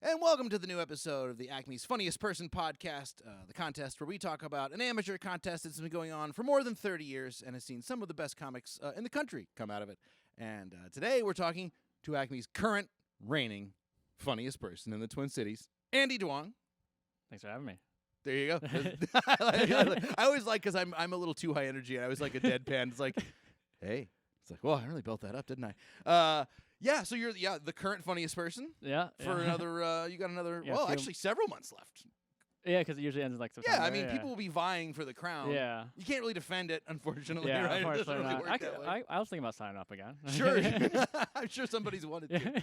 And welcome to the new episode of the Acme's Funniest Person podcast, the contest where we talk about an amateur contest that's been going on for more than 30 years and has seen some of the best comics in the country come out of it. And today we're talking to Acme's current reigning funniest person in the Twin Cities, Andy Duong. Thanks for having me. There you go. I always like, because I'm a little too high energy, and I always like a deadpan. It's like, hey. It's like, well, I really built that up, didn't I? Yeah, so you're the current funniest person. Yeah. For another, you got another, actually several months left. Yeah, because it usually ends in like September. Yeah, I mean, people will be vying for the crown. Yeah. You can't really defend it, unfortunately, Yeah, right? unfortunately It doesn't really not. work that way. I was thinking about signing up again. Sure. I'm sure somebody's wanted to.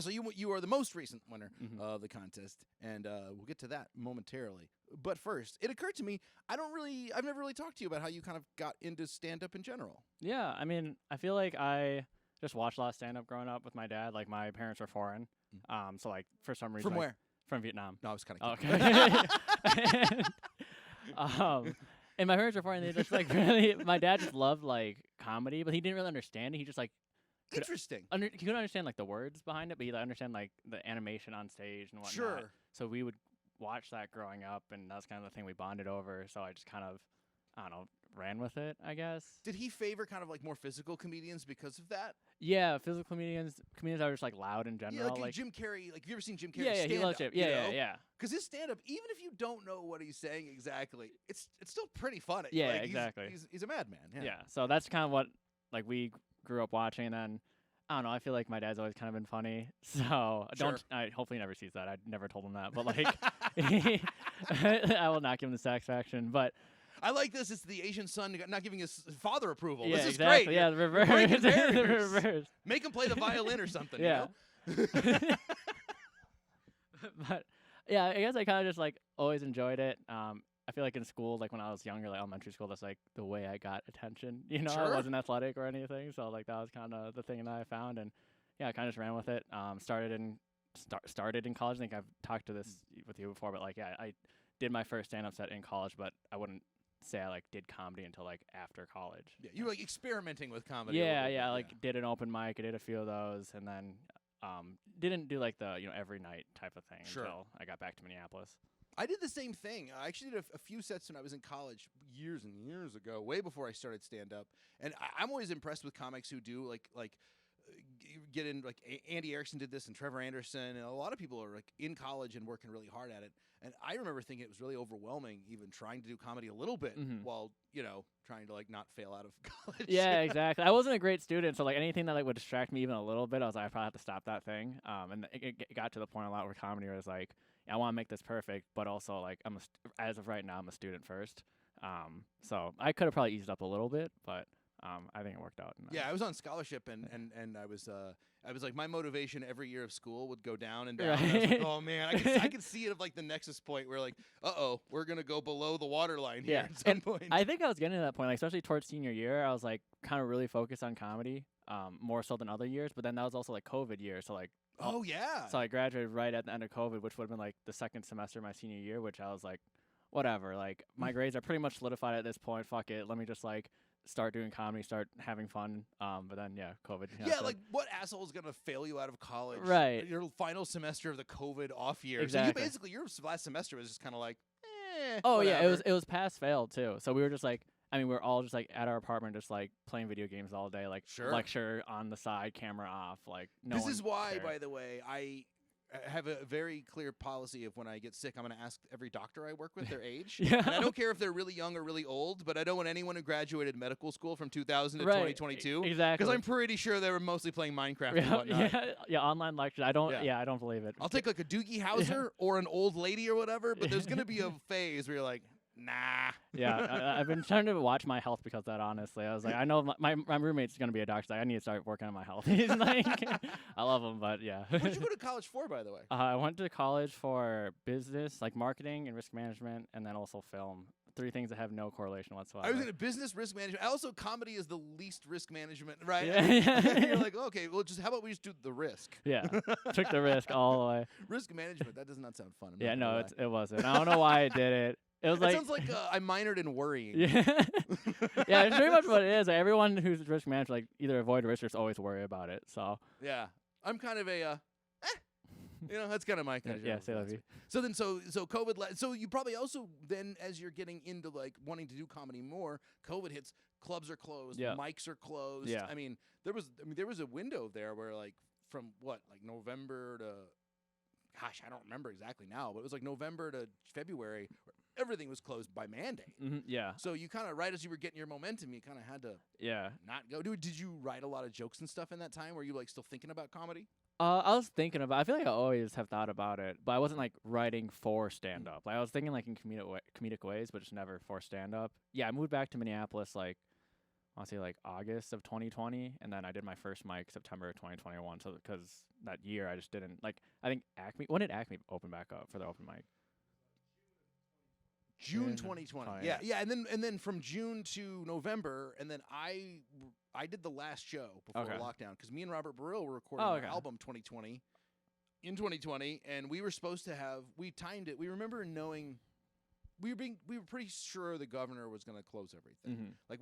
So you are the most recent winner of the contest, and we'll get to that momentarily. But first, it occurred to me, I've never really talked to you about how you kind of got into stand-up in general. Yeah, I mean, I feel like I just watched a lot of stand-up growing up with my dad. Like, my parents were foreign, so like for some reason. From where? From Vietnam. No, I was kind of okay. And my parents were foreign. They just like really. My dad just loved like comedy, but he didn't really understand it. He just like. Interesting. He couldn't understand like the words behind it, but he understand like the animation on stage and whatnot. Sure. So we would watch that growing up, and that's kind of the thing we bonded over. So I just kind of, I don't know, ran with it, I guess. Did he favor kind of like more physical comedians because of that? Yeah, physical comedians are just like loud in general. Yeah, like Jim Carrey. Like, have you ever seen Jim Carrey yeah, stand he loves up? it. Yeah. Because his stand up, even if you don't know what he's saying exactly, it's still pretty funny. Yeah, like, exactly. He's a madman. Yeah. So that's kind of what like we grew up watching, and then. I don't know. I feel like my dad's always kind of been funny, so hopefully he never sees that. I never told him that, but like, I will not give him the satisfaction. But I like this. It's the Asian son not giving his father approval. Yeah, this is exactly. great. Yeah, the reverse. The reverse. Make him play the violin or something. Yeah. You know? But yeah, I guess I kind of just like always enjoyed it. I feel like in school, like when I was younger, like elementary school, that's like the way I got attention. You know, Sure. I wasn't athletic or anything, so like that was kind of the thing that I found, and yeah, I kind of just ran with it. Started in college. I think I've talked to this with you before, but like yeah, I did my first stand-up set in college, but I wouldn't say I like did comedy until like after college. Yeah, you were like experimenting with comedy. Yeah, I like did an open mic. I did a few of those, and then didn't do like the every night type of thing until I got back to Minneapolis. I did the same thing. I actually did a few sets when I was in college years and years ago, way before I started stand-up. And I'm always impressed with comics who do get in, like Andy Erickson did this and Trevor Anderson, and a lot of people are like in college and working really hard at it. And I remember thinking it was really overwhelming even trying to do comedy a little bit while, trying to like not fail out of college. Yeah, exactly. I wasn't a great student, so like anything that like would distract me even a little bit, I was like, I probably have to stop that thing. And it got to the point a lot where comedy was like, I want to make this perfect, but also like as of right now, I'm a student first. So I could have probably eased up a little bit, but I think it worked out. Yeah, I was on scholarship, and I was like, my motivation every year of school would go down and down. Right. And I was like, oh man, I could see it of like the nexus point where like, we're gonna go below the waterline here at some point. I think I was getting to that point, like especially towards senior year, I was like kind of really focused on comedy, more so than other years. But then that was also like COVID year, so like. Oh yeah. So I graduated right at the end of COVID, which would have been like the second semester of my senior year, which I was like, whatever. Like my grades are pretty much solidified at this point. Fuck it. Let me just like start doing comedy, start having fun. But then COVID. Yeah, like what asshole is gonna fail you out of college? Right. Your final semester of the COVID off year. Exactly. So you basically your last semester was just kind of like, Oh whatever. yeah, it was pass fail too. So we were just like. I mean, we're all just like at our apartment, just like playing video games all day, like lecture on the side, camera off, like no. This is why, cared. by the way, I have a very clear policy of when I get sick, I'm going to ask every doctor I work with their age. Yeah. And I don't care if they're really young or really old, but I don't want anyone who graduated medical school from 2000 to 2022. Exactly. Because I'm pretty sure they were mostly playing Minecraft and whatnot. Yeah, online lectures. I don't believe it. I'll take like a Doogie Howser or an old lady or whatever, but there's going to be a phase where you're like, nah. Yeah, I've been trying to watch my health because of that, honestly. I was like, I know my roommate's going to be a doctor. Like, I need to start working on my health. He's like, I love him, but yeah. What did you go to college for, by the way? I went to college for business, like marketing and risk management, and then also film. 3 things that have no correlation whatsoever. I was in business, risk management. Also, comedy is the least risk management, right? Yeah. You're like, okay, well, how about we just do the risk? Yeah, took the risk all the way. Risk management, that does not sound fun. Yeah, no, it wasn't. I don't know why I did it. It was sounds like I minored in worrying. Yeah, yeah, it's pretty much what it is. Like, everyone who's risk manager, like either avoid risk or just always worry about it. So yeah, I'm kind of a You know, that's kind of my kind of Yeah, c'est la vie. So then, so COVID. So you probably also then, as you're getting into like wanting to do comedy more, COVID hits. Clubs are closed. Yeah. Mics are closed. Yeah. I mean, there was a window there where like from what, like November to, gosh, I don't remember exactly now, but it was like November to February where everything was closed by mandate. Yeah. So you kind of, right as you were getting your momentum, you kind of had to not go. Did you write a lot of jokes and stuff in that time? Were you like still thinking about comedy? I was thinking about. I feel like I always have thought about it, but I wasn't like writing for stand up. Like I was thinking like in comedic ways, but just never for stand up. Yeah, I moved back to Minneapolis like I want to say like August of 2020, and then I did my first mic September of 2021. So because that year I just didn't like. I think Acme. When did Acme open back up for the open mic? June 2020. Yeah, and then from June to November, and then I did the last show before lockdown because me and Robert Burrill were recording our album 2020 in 2020, and we were supposed to have timed it. We remember knowing we were pretty sure the governor was going to close everything. Like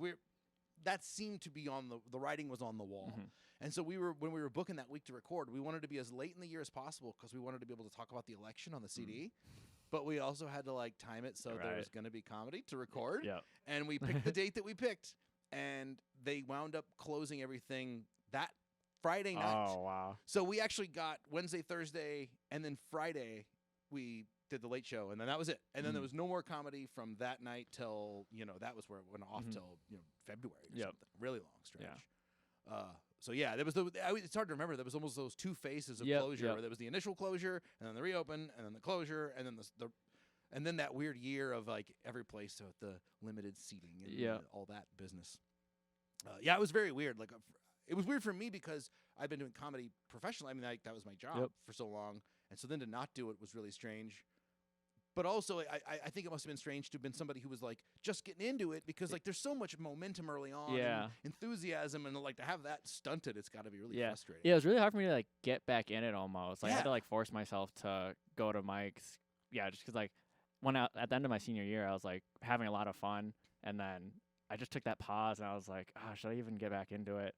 that seemed to be on the writing was on the wall. And so when we were booking that week to record, we wanted to be as late in the year as possible because we wanted to be able to talk about the election on the CD. But we also had to like time it so there was going to be comedy to record. And we picked the date that we picked, and they wound up closing everything that Friday night. Oh, wow. So we actually got Wednesday, Thursday, and then Friday we did the late show, and then that was it. And then there was no more comedy from that night till, that was where it went off till, February or something. Really long stretch. So yeah, there was it's hard to remember. There was almost those two phases of closure. Where there was the initial closure, and then the reopen, and then the closure, and then and then that weird year of like every place with the limited seating and all that business. It was very weird. Like it was weird for me because I've been doing comedy professionally. I mean, that was my job for so long, and so then to not do it was really strange. But also, I think it must have been strange to have been somebody who was like just getting into it because like there's so much momentum early on, and enthusiasm, and like to have that stunted, it's got to be really frustrating. Yeah, it was really hard for me to like get back in it almost. Like I had to like force myself to go to mics. Yeah, just because like at the end of my senior year, I was like having a lot of fun, and then I just took that pause, and I was like, should I even get back into it?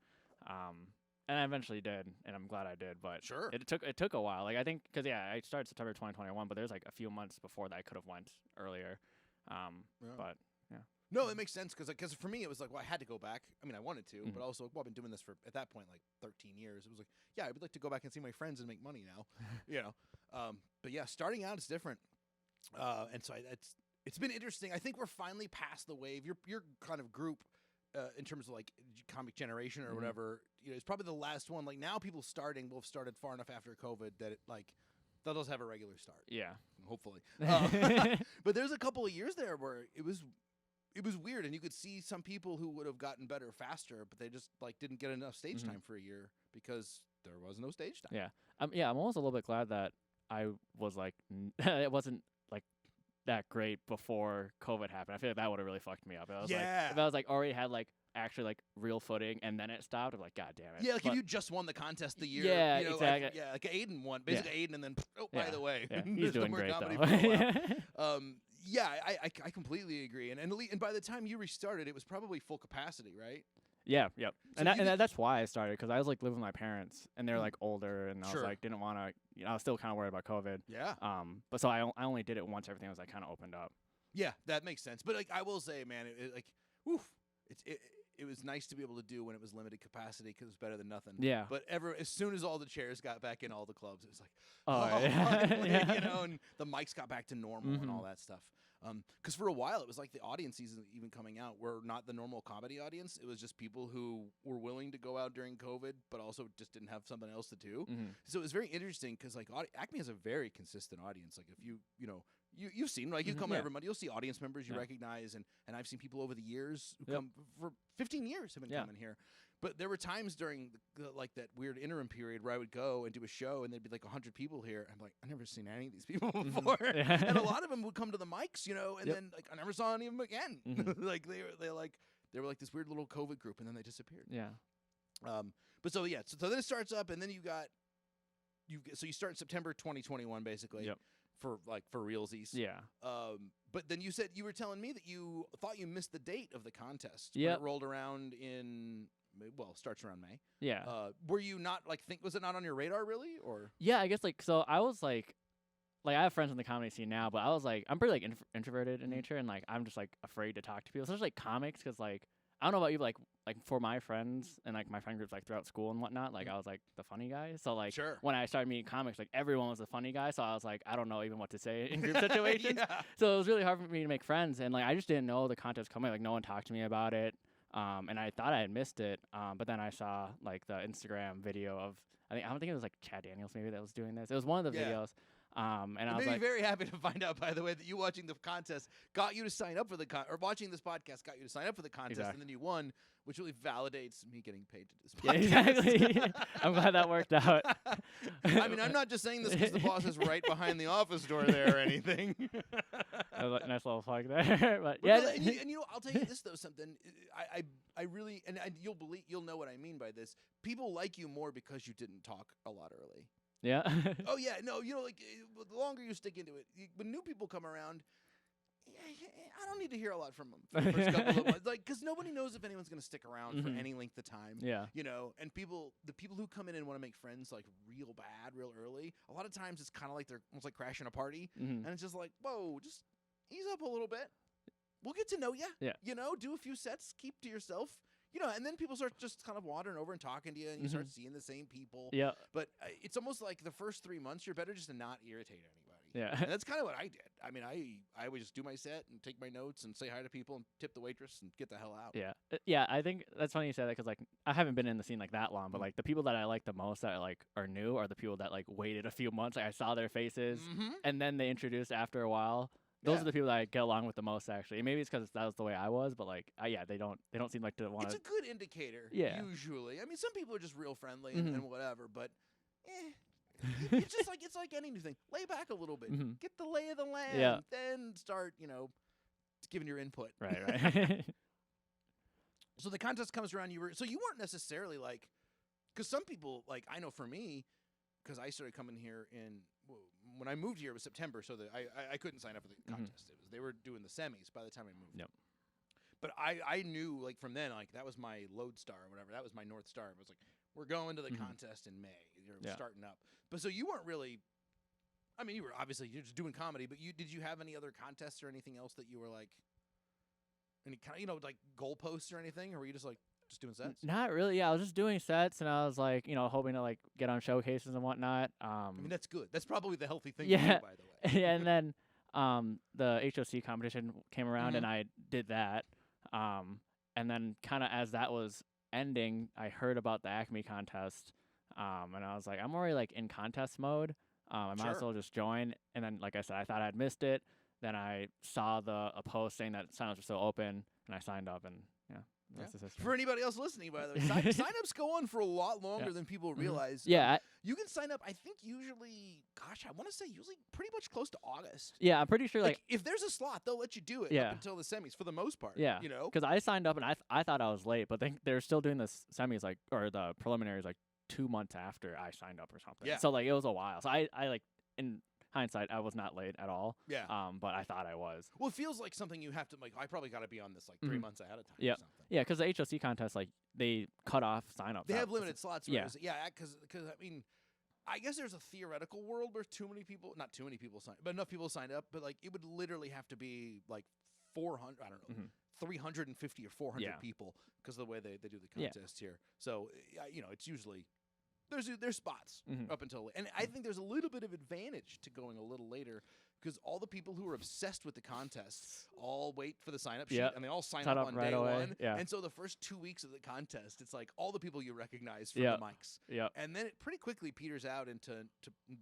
And I eventually did, and I'm glad I did. But it took a while. Like I think because I started September 2021, but there's like a few months before that I could have went earlier. But yeah. No, it makes sense because for me it was like, well, I had to go back. I mean, I wanted to, but also I've been doing this for at that point like 13 years. It was like, I would like to go back and see my friends and make money now, But yeah, starting out is different, and so it's been interesting. I think we're finally past the wave. Your kind of group. In terms of like comic generation or whatever, it's probably the last one. Like now, people will have started far enough after COVID that they'll just have a regular start. Yeah, hopefully. But there's a couple of years there where it was weird, and you could see some people who would have gotten better faster, but they just like didn't get enough stage time for a year because there was no stage time. Yeah, I'm almost a little bit glad that I was like it wasn't like that great before COVID happened. I feel like that would have really fucked me up. If I was like already had like actually like real footing and then it stopped, I'm like, God damn it. Yeah, like if you just won the contest the year. Yeah, exactly. Like Aiden won. Basically Aiden, and then by the way, he's doing great though. I completely agree. And by the time you restarted, it was probably full capacity, right? Yeah, yep. So and that's why I started, because I was like living with my parents, and they're like older, and I was like didn't want to. I was still kind of worried about COVID. Yeah. But so I only did it once everything was like kind of opened up. Yeah, that makes sense. But like I will say, man, it was nice to be able to do when it was limited capacity because it was better than nothing. Yeah. But as soon as all the chairs got back in all the clubs, it was like, and the mics got back to normal and all that stuff. Because for a while it was like the audiences even coming out were not the normal comedy audience. It was just people who were willing to go out during COVID, but also just didn't have something else to do. So it was very interesting because like Acme has a very consistent audience. Like if you've seen, like you come every month, you'll see audience members you recognize, and I've seen people over the years who come for 15 years have been coming here. But there were times during like that weird interim period where I would go and do a show and there'd be like 100 people here. I'm like, I've never seen any of these people before. And a lot of them would come to the mics, and then like I never saw any of them again. Like they were like this weird little COVID group, and then they disappeared. Yeah. But so then it starts up, and then so you start in September 2021 basically. Yep. For realsies. Yeah. But then you were telling me that you thought you missed the date of the contest. Yeah. When it rolled around in starts around May. Yeah. Were you not like was it not on your radar really, or? Yeah, I guess like so I was like I have friends in the comedy scene now, but I was like I'm pretty like introverted in nature, and like I'm just like afraid to talk to people, especially like comics, because like I don't know about you, like for my friends and like my friend groups like throughout school and whatnot, like I was like the funny guy. So like Sure. when I started meeting comics, like everyone was the funny guy. So I was like I don't know even what to say in group situations. Yeah. So it was really hard for me to make friends, and like I just didn't know the contest coming. Like no one talked to me about it, and I thought I had missed it. But then I saw like the Instagram video of I don't think it was like Chad Daniels maybe that was doing this. It was one of the Yeah. videos. And I It was made me like, very happy to find out, by the way, that you watching the contest got you to sign up for the or watching this podcast got you to sign up for the contest, Exactly. and then you won, which really validates me getting paid to do this yeah, podcast. exactly. I'm glad that worked out. I mean, I'm not just saying this because the boss is right behind the office door there or anything. That was a nice little plug there, but But yeah. really, and you know, I'll tell you this though, something I really, and you'll know what I mean by this. People like you more because you didn't talk a lot early. Yeah. Oh yeah, no, you know, like the longer you stick into it, when new people come around, I don't need to hear a lot from them for the first couple of months, like because nobody knows if anyone's going to stick around for any length of time. Yeah. You know, and the people who come in and want to make friends like real bad, real early, a lot of times it's kind of like they're almost like crashing a party, and it's just like, whoa, just ease up a little bit. We'll get to know you. Yeah. You know, do a few sets, keep to yourself. You know, and then people start just kind of wandering over and talking to you, and you start seeing the same people. Yeah. But it's almost like the first 3 months, you're better just to not irritate anybody. Yeah. And that's kind of what I did. I mean, I would just do my set and take my notes and say hi to people and tip the waitress and get the hell out. Yeah. Yeah. I think that's funny you said that because like I haven't been in the scene like that long, but like the people that I like the most that like are new are the people that like waited a few months. Like I saw their faces, and then they introduced after a while. Those are the people that I get along with the most, actually. And maybe it's because that was the way I was, but like, yeah, they don't seem like to want It's to. a good indicator. Yeah. Usually, I mean, some people are just real friendly and whatever, but it's just like any new thing. Lay back a little bit, get the lay of the land, then start, giving your input. Right. So the contest comes around. You weren't necessarily like, because some people like I know for me, because I started coming here when I moved here it was September, so that I couldn't sign up for the contest. They were doing the semis by the time I moved. Yep. But I knew like from then like that was my lodestar or whatever. That was my North Star. It was like we're going to the contest in May. You're starting up. But so you weren't really. I mean, you're just doing comedy. But did you have any other contests or anything else that you were like any kind of like goalposts or anything, or were you just like just doing sets? Not really. Yeah, I was just doing sets, and I was like, hoping to like get on showcases and whatnot. I mean, that's good. That's probably the healthy thing Yeah. to do, by the way. And then the HOC competition came around, and I did that. And then kind of as that was ending, I heard about the Acme contest, and I was like, I'm already like in contest mode. I might as well just join. And then, like I said, I thought I'd missed it. Then I saw a post saying that signups were still open, and I signed up, and that's the system. For anybody else listening, by the way, signups go on for a lot longer than people realize. Yeah. You can sign up, I think, usually, gosh, I want to say usually pretty much close to August. Yeah, I'm pretty sure, like if there's a slot, they'll let you do it up until the semis for the most part. Yeah. Because I signed up, and I thought I was late, but they're still doing the semis, like, or the preliminaries, like, 2 months after I signed up or something. Yeah. So, like, it was a while. So, I like, in hindsight, I was not late at all. Yeah. But I thought I was. Well, it feels like something you have to, like, I probably got to be on this, like, 3 months ahead of time Yeah. or something. Yeah, because the HOC contest, like, they cut off signups. They have limited slots. Yeah. Because, I mean, I guess there's a theoretical world where not too many people signed, but enough people signed up, but, like, it would literally have to be, like, 400, I don't know, 350 or 400 people because of the way they do the contest here. So, it's usually, there's spots up until, and I think there's a little bit of advantage to going a little later because all the people who are obsessed with the contest all wait for the sign-up sheet, and they all sign up on right day away. one. Yeah. And so the first 2 weeks of the contest, it's like all the people you recognize from the mics. Yeah. And then it pretty quickly peters out into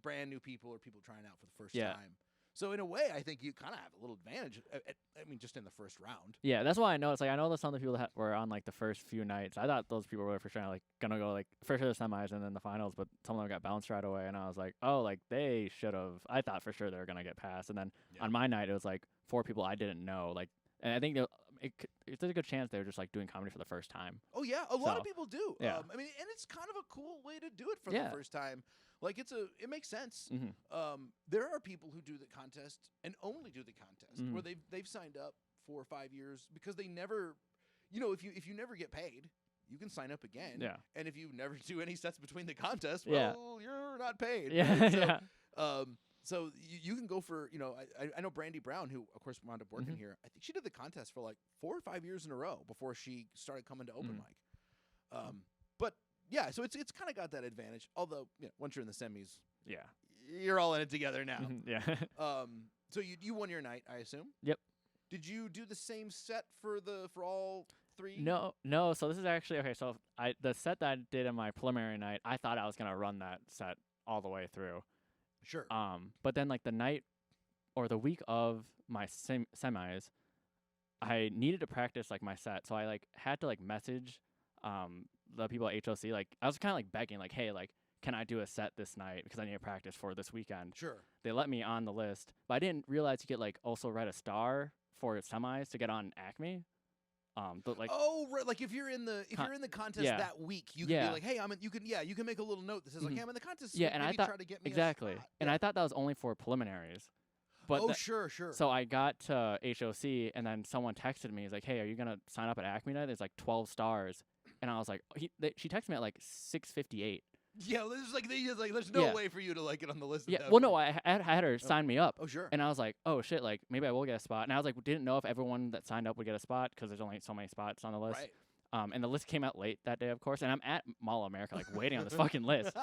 brand new people or people trying out for the first Yeah. time. So in a way, I think you kind of have a little advantage. I mean, just in the first round. Yeah, that's why I know. It's like I know that some of the people that were on like the first few nights. I thought those people were for sure like gonna go like first to the semis and then the finals, but some of them got bounced right away. And I was like, oh, like they should have. I thought for sure they were gonna get past. And then on my night, it was like 4 people I didn't know. Like, and I think there's a good chance they were just like doing comedy for the first time. Oh yeah, a lot of people do. Yeah. I mean, and it's kind of a cool way to do it for the first time. Like it makes sense. There are people who do the contest and only do the contest where they've signed up 4 or 5 years because they never, if you never get paid, you can sign up again. Yeah. And if you never do any sets between the contests, Yeah. well, you're not paid. Yeah. Right? So, Yeah. So you can go for, I know Brandy Brown, who of course wound up working Mm-hmm. here. I think she did the contest for like 4 or 5 years in a row before she started coming to open mic. But yeah, so it's kind of got that advantage. Although once you're in the semis, Yeah. you're all in it together now. Yeah. So you won your night, I assume. Yep. Did you do the same set for all 3? No. So this is actually okay. So the set that I did in my preliminary night, I thought I was gonna run that set all the way through. Sure. But then like the night or the week of my semis, I needed to practice like my set, so I like had to like message the people at HOC. Like I was kind of like begging, like, hey, like, can I do a set this night because I need to practice for this weekend? Sure. They let me on the list, but I didn't realize you get like also write a star for semis to get on Acme. But like right, like if you're in the contest yeah. that week, you can be like, hey, you can make a little note that says like, hey, I'm in the contest. Yeah, week, and maybe I thought try to get me exactly, a spot. and I thought that was only for preliminaries. But sure. So I got to HOC, and then someone texted me. He's like, "Hey, are you gonna sign up at Acme night? There's like 12 stars." And I was like, she texted me at like 6:58. Yeah, there's no Yeah. way for you to like get on the list. Yeah, At that well, point. no, I had her sign me up. Oh, sure. And I was like, oh shit, like maybe I will get a spot. And I was like, didn't know if everyone that signed up would get a spot because there's only so many spots on the list. Right. And the list came out late that day, of course. And I'm at Mall of America, like waiting on this fucking list.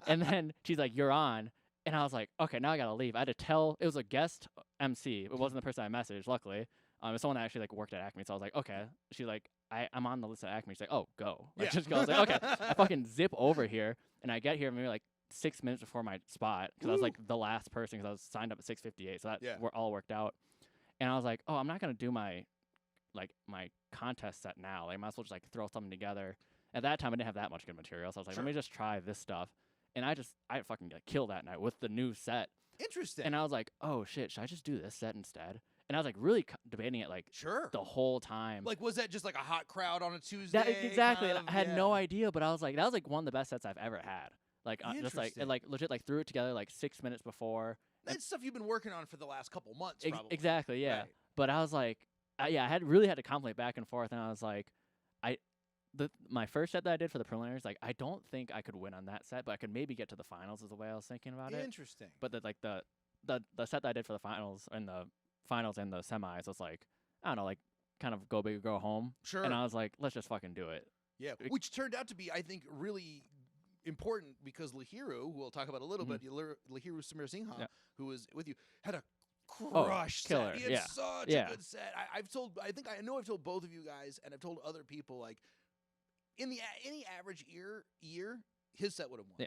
And then she's like, you're on. And I was like, okay, now I gotta leave. I had to tell. It was a guest MC. It wasn't the person I messaged, luckily. It was someone that actually like worked at Acme. So I was like, okay. She's like, I'm on the list at Acme. She's like, oh, go. Like, just go. I was like, okay. I fucking zip over here, and I get here maybe like 6 minutes before my spot because I was like the last person because I was signed up at 6:58. So that all worked out. And I was like, oh, I'm not gonna do my contest set now. Like, I might as well just like throw something together. At that time, I didn't have that much good material, so I was like, let me just try this stuff. And I fucking got killed that night with the new set. Interesting. And I was like, oh shit, should I just do this set instead? And I was like really debating it like the whole time. Like, was that just like a hot crowd on a Tuesday? Exactly. Kind And of? I had no idea, but I was like, that was like one of the best sets I've ever had. Like, just like, and like legit like threw it together like 6 minutes before. That's stuff you've been working on for the last couple months, probably. Exactly, yeah. Right. But I was like, I had to contemplate back and forth, and I was like, my first set that I did for the preliminaries, like I don't think I could win on that set, but I could maybe get to the finals is the way I was thinking about it. Interesting. But the set that I did for the finals and the semis was like, I don't know, like kind of go big or go home. Sure. And I was like, let's just fucking do it. Yeah, which turned out to be, I think, really important because Lahiru, who we'll talk about a little bit, Lahiru Samir Singha, who was with you, had a crush killer. set. He had such a good set. I've told both of you guys, and I've told other people, like, in any average year, his set would have won. Yeah.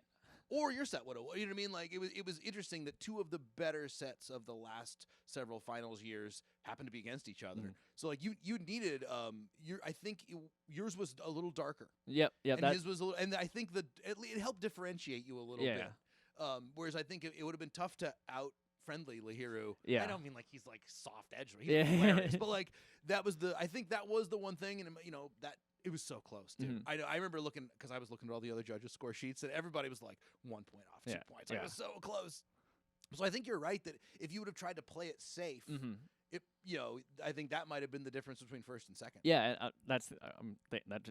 Or your set would have won. You know what I mean? Like, it was interesting that two of the better sets of the last several finals years happened to be against each other. So like you needed I think yours was a little darker. Yep. And his was a little, and I think it helped differentiate you a little bit. Whereas I think it would have been tough to out friendly Lahiru. I don't mean like he's like soft edge. He's hilarious, but like I think that was the one thing, and that. It was so close, dude. I remember looking, because I was looking at all the other judges' score sheets, and everybody was like 1 point off, 2 points. It was so close. So I think you're right that if you would have tried to play it safe, I think that might have been the difference between first and second. Yeah, and that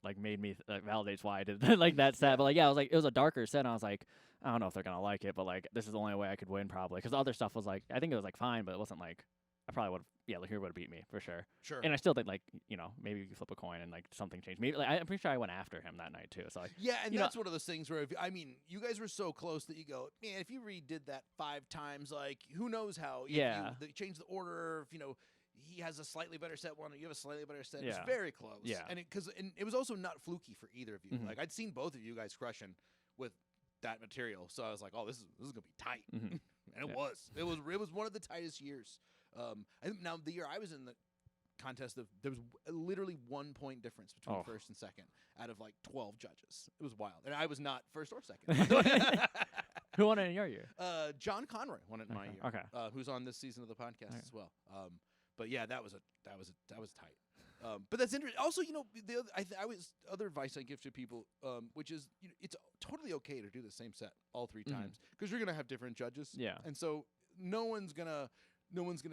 like made me validates why I did like that set. But like, I was like, it was a darker set. And I was like, I don't know if they're gonna like it, but like, this is the only way I could win probably, because the other stuff was like, I think it was like fine, but it wasn't like. I probably would have, Lahiru would have beat me for sure. Sure. And I still think like, maybe you could flip a coin and like something changed. Maybe like I'm pretty sure I went after him that night too. So like, and that's one of those things where you guys were so close that you go, man, if you redid that 5 times, like who knows how? If you change the order. If he has a slightly better set one, or you have a slightly better set. It's very close. Yeah. And it was also not fluky for either of you. Like I'd seen both of you guys crushing with that material, so I was like, oh, this is gonna be tight, and it was. It was one of the tightest years. Now the year I was in the contest, there was literally 1 point difference between first and second out of like 12 judges. It was wild, and I was not first or second. Who won it in your year? John Conroy won it in my year. Okay, who's on this season of the podcast as well. But yeah, that was tight. But that's interesting. Also, the other advice I give to people, which is it's totally okay to do the same set all 3 times, because you're gonna have different judges. Yeah, and so no one's gonna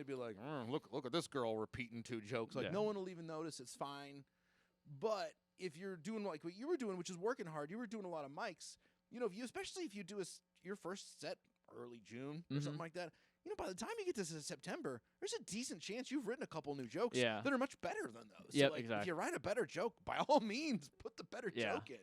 be like, look at this girl repeating 2 jokes. Like no one will even notice. It's fine. But if you're doing like what you were doing, which is working hard, you were doing a lot of mics. You know, especially if you do your first set early June or something like that. You know, by the time you get to September, there's a decent chance you've written a couple new jokes that are much better than those. Yep, so, like, exactly. if you write a better joke, by all means, put the better joke in.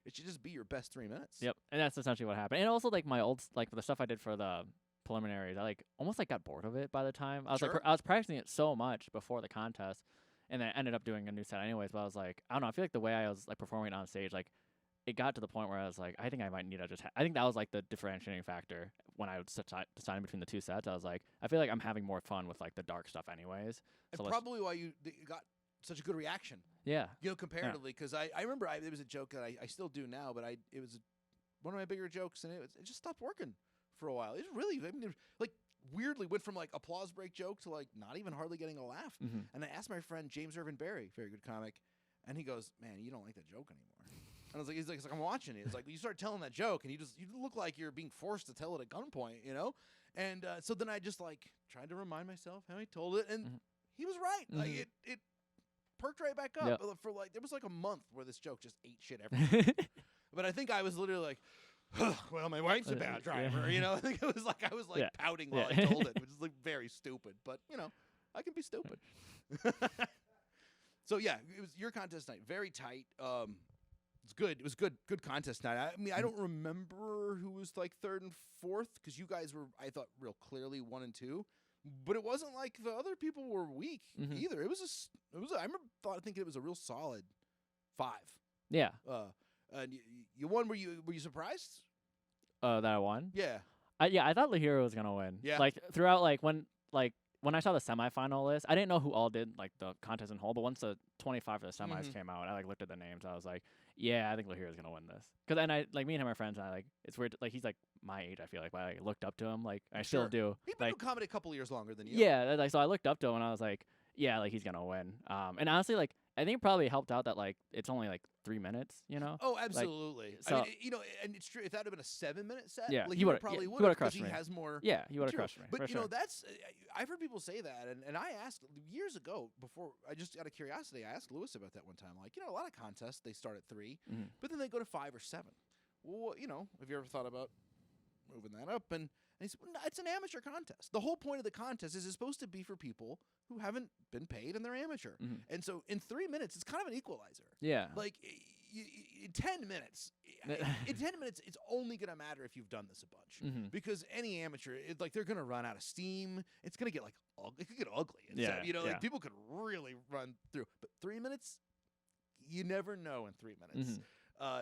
It should just be your best 3 minutes. Yep, and that's essentially what happened. And also, like my old, like the stuff I did for the preliminaries, I like almost like got bored of it by the time I was like I was practicing it so much before the contest, and then I ended up doing a new set anyways. But I was like, I don't know, I feel like the way I was like performing on stage, like it got to the point where I was like, I think I might need to just. I think that was like the differentiating factor when I was deciding between the two sets. I was like, I feel like I'm having more fun with like the dark stuff anyways. And so probably why you got such a good reaction. Yeah. You know, comparatively, because I remember there was a joke that I still do now, but it was one of my bigger jokes, and it just stopped working for a while. It really, I mean, like weirdly went from like applause break joke to like not even hardly getting a laugh. And I asked my friend James Irvin Berry, very good comic, and he goes, "Man, you don't like that joke anymore." And I was like, he's like, I'm watching it. It's like you start telling that joke, and you look like you're being forced to tell it at gunpoint, you know. And so then I just like tried to remind myself how he told it, and he was right. Like it perked right back up for like there was like a month where this joke just ate shit everywhere. But I think I was literally like, well, my wife's a bad driver, you know. I think it was like I was like pouting while I told it, which is like very stupid. But you know, I can be stupid. So yeah, it was your contest night, very tight. It's good. It was good contest night. I mean, I don't remember who was like third and fourth because you guys were, I thought, real clearly 1 and 2. But it wasn't like the other people were weak either. It was I remember thinking it was a real solid 5. Yeah. And you won. Were you surprised? That I won? Yeah. I thought Lahira was gonna win. Yeah. Like throughout, like when I saw the semifinal list, I didn't know who all did like the contest in whole. But once the 25 for the semis came out, I like looked at the names. I was like, yeah, I think Lahira's gonna win this. Because and I like me and him are friends, and I like it's weird. Like he's like my age, I feel like. But I looked up to him, like I still do. He's been like doing comedy a couple years longer than you. Yeah, like so I looked up to him, and I was like, yeah, like he's gonna win. And honestly, like I think it probably helped out that like it's only like 3 minutes, you know. Oh, absolutely. Like, so, I mean, you know, and it's true. If that had been a 7-minute set, yeah, he would probably would have crushed because me. he has more. Yeah, he would have crushed me. But you know, that's I've heard people say that, and I asked years ago before. I just out of curiosity, I asked Lewis about that one time. Like, you know, a lot of contests they start at 3, but then they go to 5 or 7. Well, you know, have you ever thought about moving that up? And he said, well, no, it's an amateur contest. The whole point of the contest is it's supposed to be for people who haven't been paid and they're amateur. And so in 3 minutes, it's kind of an equalizer. Yeah. Like in 10 minutes, it's only going to matter if you've done this a bunch because any amateur, like they're going to run out of steam. It's going to get like it could get ugly. You know, like people could really run through. But 3 minutes, you never know in 3 minutes.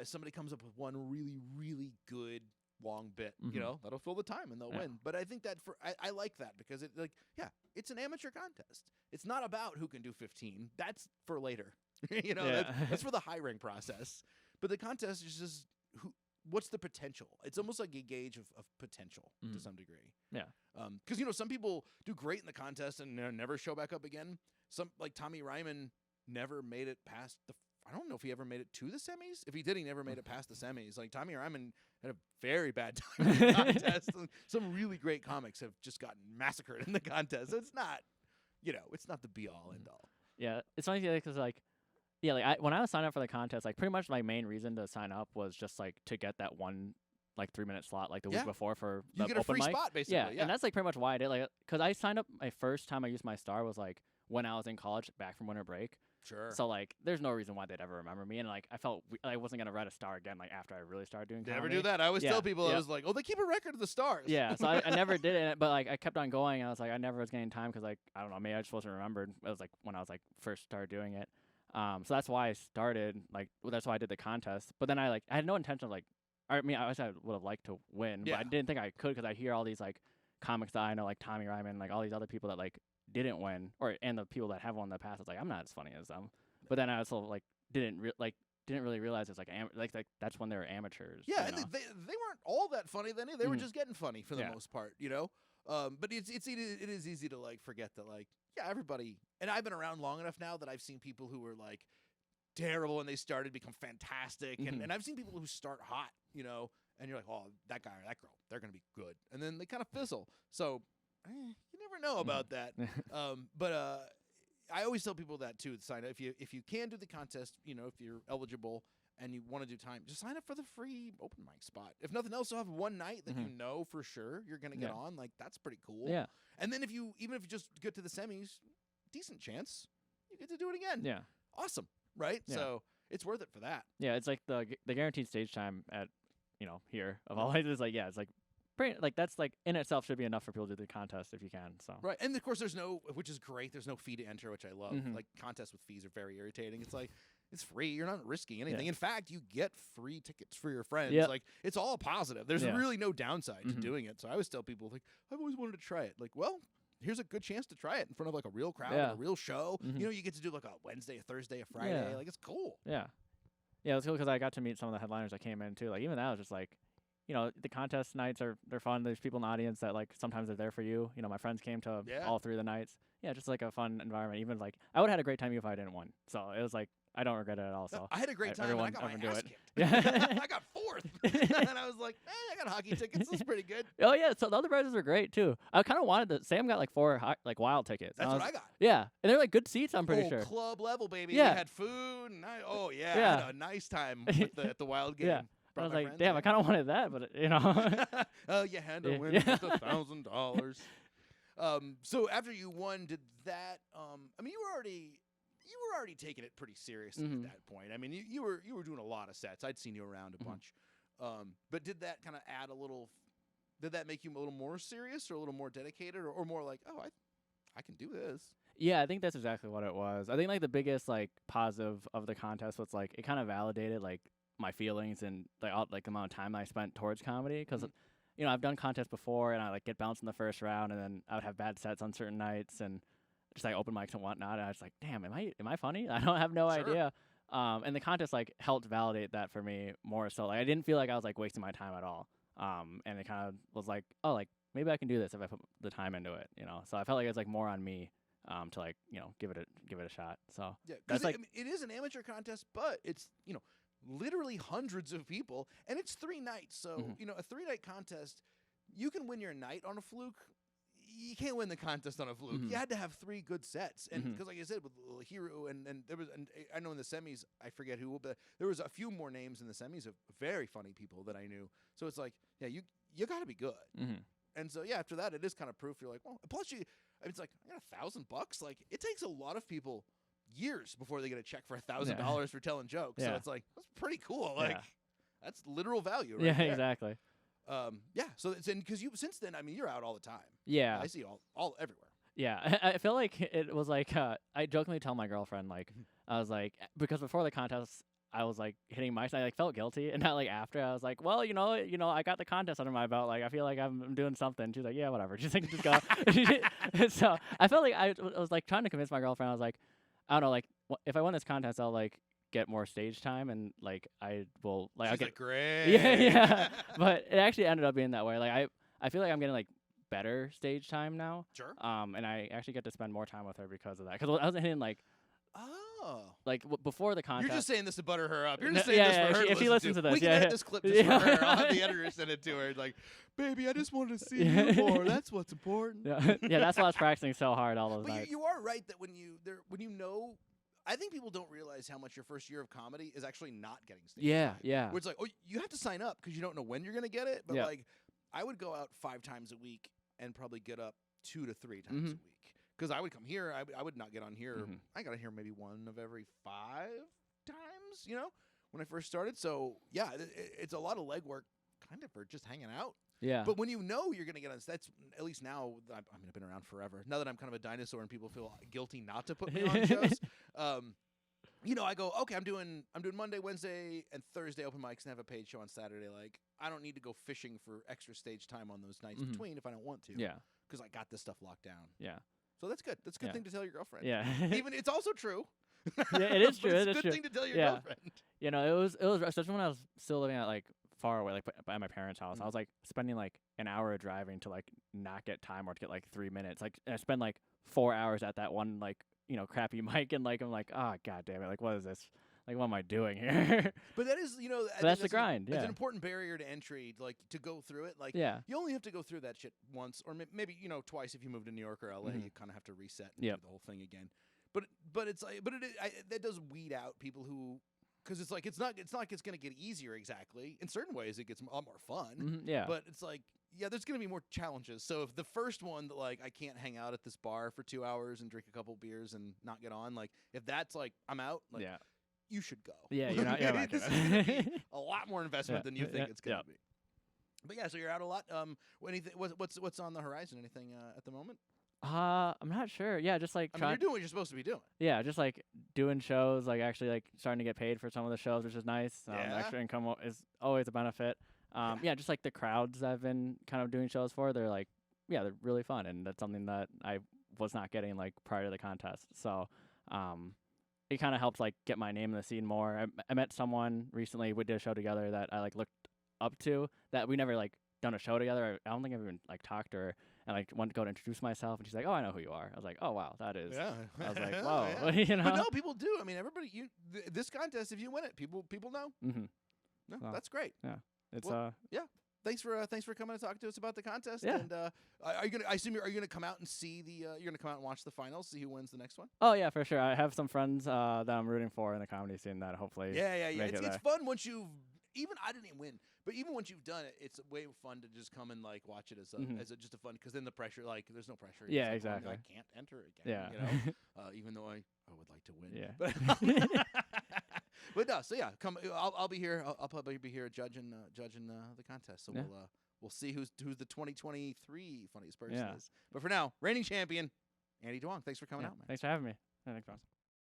Somebody comes up with one really, really good long bit, you know, that'll fill the time and they'll win. But I think that I like that because it like, yeah, it's an amateur contest. It's not about who can do 15. That's for later. You know, that's for the hiring process. But the contest is just what's the potential? It's almost like a gauge of potential to some degree. Yeah. Because, you know, some people do great in the contest and never show back up again. Some like Tommy Ryman never made it past I don't know if he ever made it to the semis. If he did, he never made it past the semis. Like Tommy Ryman had a very bad time in the contest. Some really great comics have just gotten massacred in the contest. So it's not, you know, it's not the be all end all. Yeah, it's funny because like, yeah, like when I was signing up for the contest, like pretty much my main reason to sign up was just like to get that one like 3-minute slot like the week before for the you get a open free mic. spot basically. Yeah, and that's like pretty much why I did. Like, because I signed up my first time I used my star was like when I was in college back from winter break. Sure. So like, there's no reason why they'd ever remember me, and like, I felt I wasn't gonna write a star again. Like after I really started doing comedy. Never do that. I always tell people I was like, oh, they keep a record of the stars. Yeah. So I never did it, but like I kept on going. I was like, I never was getting time because like I don't know, maybe I just wasn't remembered. It was like when I was like first started doing it. So that's why I started. Like that's why I did the contest. But then I had no intention of like. I mean, I would have liked to win, but I didn't think I could because I hear all these like comics that I know, like Tommy Ryman, like all these other people that like didn't win, and the people that have won in the past. I was like, I'm not as funny as them. But then I also like didn't really realize it's like that's when they were amateurs. Yeah, you know? they weren't all that funny then. They were just getting funny for the most part, you know. But it is easy to like forget that like everybody. And I've been around long enough now that I've seen people who were like terrible when they started become fantastic, and I've seen people who start hot, you know, and you're like, oh, that guy or that girl, they're gonna be good, and then they kind of fizzle. So you never know about that. But I always tell people that too. Sign up if you can do the contest. If you're eligible and you want to do time, just sign up for the free open mic spot. If nothing else, you'll have one night that you know for sure you're gonna get on. Like that's pretty cool. Yeah. And then even if you just get to the semis, decent chance you get to do it again. Yeah. Awesome, right? Yeah. So it's worth it for that. Yeah, it's like the guaranteed stage time at here of all it's like it's like pretty, like that's like in itself should be enough for people to do the contest if you can. So Right, and of course which is great. There's no fee to enter, which I love. Like contests with fees are very irritating. It's like it's free. You're not risking anything. Yeah. In fact, you get free tickets for your friends. Yep. Like it's all positive. There's Yeah. really no downside to doing it. So I always tell people like I've always wanted to try it. Like, well, here's a good chance to try it in front of like a real crowd, Yeah. and a real show. You get to do like a Wednesday, a Thursday, a Friday. Yeah. Like it's cool. Yeah, it was cool because I got to meet some of the headliners that came in too. Like even that was just like, the contest nights they're fun. There's people in the audience that like sometimes they're there for you. My friends came to all 3 of the nights. Yeah, just like a fun environment. Even like I would have had a great time even if I didn't win. So it was like I don't regret it at all. So I had a great time. And I got my ass kicked. Yeah. I got 4th, and I was like, I got hockey tickets. This is pretty good. Oh yeah, so the other prizes were great too. I kind of wanted Sam got like 4 like wild tickets. That's what I got. Yeah, and they're like good seats. I'm pretty sure. Club level, baby. Yeah. We had food. And I Yeah. had a nice time at the wild game. Yeah. I Brought was my like, friends damn, in. I kind of wanted that, but Oh, you had to Yeah. win Yeah. just $1,000. So after you won, did that? I mean, you were already taking it pretty seriously at that point. I mean, you were doing a lot of sets. I'd seen you around a bunch. But did that kind of add a little? Did that make you a little more serious, or a little more dedicated, or more like, oh, I can do this? Yeah, I think that's exactly what it was. I think like the biggest like positive of the contest was like it kind of validated like my feelings and like the amount of time I spent towards comedy because I've done contests before and I like get bounced in the first round and then I would have bad sets on certain nights and just like open mics and whatnot and I was like, damn, am I funny? I don't have no idea. And the contest like helped validate that for me more so. Like I didn't feel like I was like wasting my time at all. And it kind of was like, oh, like maybe I can do this if I put the time into it, So I felt like it was like more on me to like give it a shot. So yeah, that's like it is an amateur contest, but it's literally hundreds of people, and it's 3 nights. So a 3-night contest, you can win your night on a fluke. You can't win the contest on a fluke. You had to have 3 good sets, and because like I said with Hero and there was, and I know in the semis I forget who, but there was a few more names in the semis of very funny people that I knew. So it's like, yeah, you got to be good. And so yeah, after that it is kind of proof. You're like, well, plus it's like I got $1,000. Like it takes a lot of people years before they get a check for $1,000 for telling jokes. So it's like that's pretty cool. Like that's literal value, right? yeah, there. exactly. So it's because since then, I mean, you're out all the time. Yeah, I see all everywhere. Yeah, I feel like it was like I jokingly tell my girlfriend like I was like because before the contest I was like hitting mics and I like felt guilty and not like after I was like, well, I got the contest under my belt, like I feel like I'm doing something. She's like, yeah, whatever. She's like, just go. So I felt like I was like trying to convince my girlfriend. I was like, I don't know, like if I win this contest, I'll like get more stage time and like I will like I'll She's get like, great. yeah. But it actually ended up being that way. Like I feel like I'm getting like better stage time now. Sure. And I actually get to spend more time with her because of that. Because I wasn't hitting like like before the contest. You're just saying this to butter her up. You're No, just saying this for her. if she listens to this, we can edit this clip just for her. I'll have the editor send it to her. Like, baby, I just wanted to see you more. That's what's important. Yeah, that's why I was practicing so hard all those But nights. you are right that when you know. I think people don't realize how much your first year of comedy is actually not getting stage time. Yeah. Where it's like, oh, you have to sign up because you don't know when you're going to get it. But like, I would go out 5 times a week and probably get up 2 to 3 times a week. Because I would come here, I would not get on here. I got on here maybe 1 of every 5 times, when I first started. So yeah, it's a lot of legwork, kind of for just hanging out. Yeah. But when you know you're going to get on, that's at least now. I mean, I've been around forever. Now that I'm kind of a dinosaur and people feel guilty not to put me on shows, I go, okay, I'm doing Monday, Wednesday, and Thursday open mics and have a paid show on Saturday. Like, I don't need to go fishing for extra stage time on those nights between if I don't want to. Yeah. Because I got this stuff locked down. Yeah. So that's good. That's a good thing to tell your girlfriend. Yeah. Even it's also true. Yeah, it is true. It's it a is good true. thing to tell your girlfriend. It was especially when I was still living at like far away, like by my parents' house. I was like spending like an hour driving to like not get time or to get like 3 minutes. Like I spend like 4 hours at that one like crappy mic and like I'm like, oh god damn it, like what is this? Like what am I doing here? But that is, that's the grind. It's an important barrier to entry, like to go through it. Like, you only have to go through that shit once, or maybe twice if you move to New York or LA. You kind of have to reset and do the whole thing again. but it's like that does weed out people who. Because it's like it's not like it's gonna get easier exactly. In certain ways, it gets a lot more fun. Yeah. But it's like there's gonna be more challenges. So if the first one that like I can't hang out at this bar for 2 hours and drink a couple beers and not get on, like if that's like I'm out, like you should go. Yeah, you're not. Yeah, This is gonna be a lot more investment than you think it's gonna be. But yeah, so you're out a lot. What's on the horizon? Anything at the moment? I'm not sure. Yeah, just like I mean, you're doing what you're supposed to be doing. Yeah, just like doing shows, like actually like starting to get paid for some of the shows, which is nice. Yeah. Extra income is always a benefit. Yeah, just like the crowds I've been kind of doing shows for, they're like, they're really fun, and that's something that I was not getting like prior to the contest. So, it kind of helped like get my name in the scene more. I met someone recently. We did a show together that I like looked up to that we never like done a show together. I don't think I've even like talked to her. And like wanted to go to introduce myself, and she's like, "Oh, I know who you are." I was like, "Oh, wow, that is." Yeah. I was like, "Whoa," But no, people do. I mean, everybody. This contest, if you win it, people know. Mm-hmm. No, that's great. Yeah, it's yeah. Thanks for coming to talk to us about the contest. Yeah. And are you gonna? I assume are you gonna come out and see the? You're gonna come out and watch the finals, see who wins the next one. Oh yeah, for sure. I have some friends that I'm rooting for in the comedy scene that hopefully. Yeah. It's fun once you've. Even I didn't even win, but even once you've done it, it's way fun to just come and like watch it as just a fun. Because then the pressure, like, there's no pressure. Yeah, like, exactly. I can't enter again. Yeah. You know, even though I would like to win. Yeah. But no, so yeah, come. I'll be here. I'll probably be here judging the contest. So we'll see who's the 2023 funniest person is. But for now, reigning champion, Andy Duong. Thanks for coming out, man. Thanks for having me. Yeah, thanks, Ross.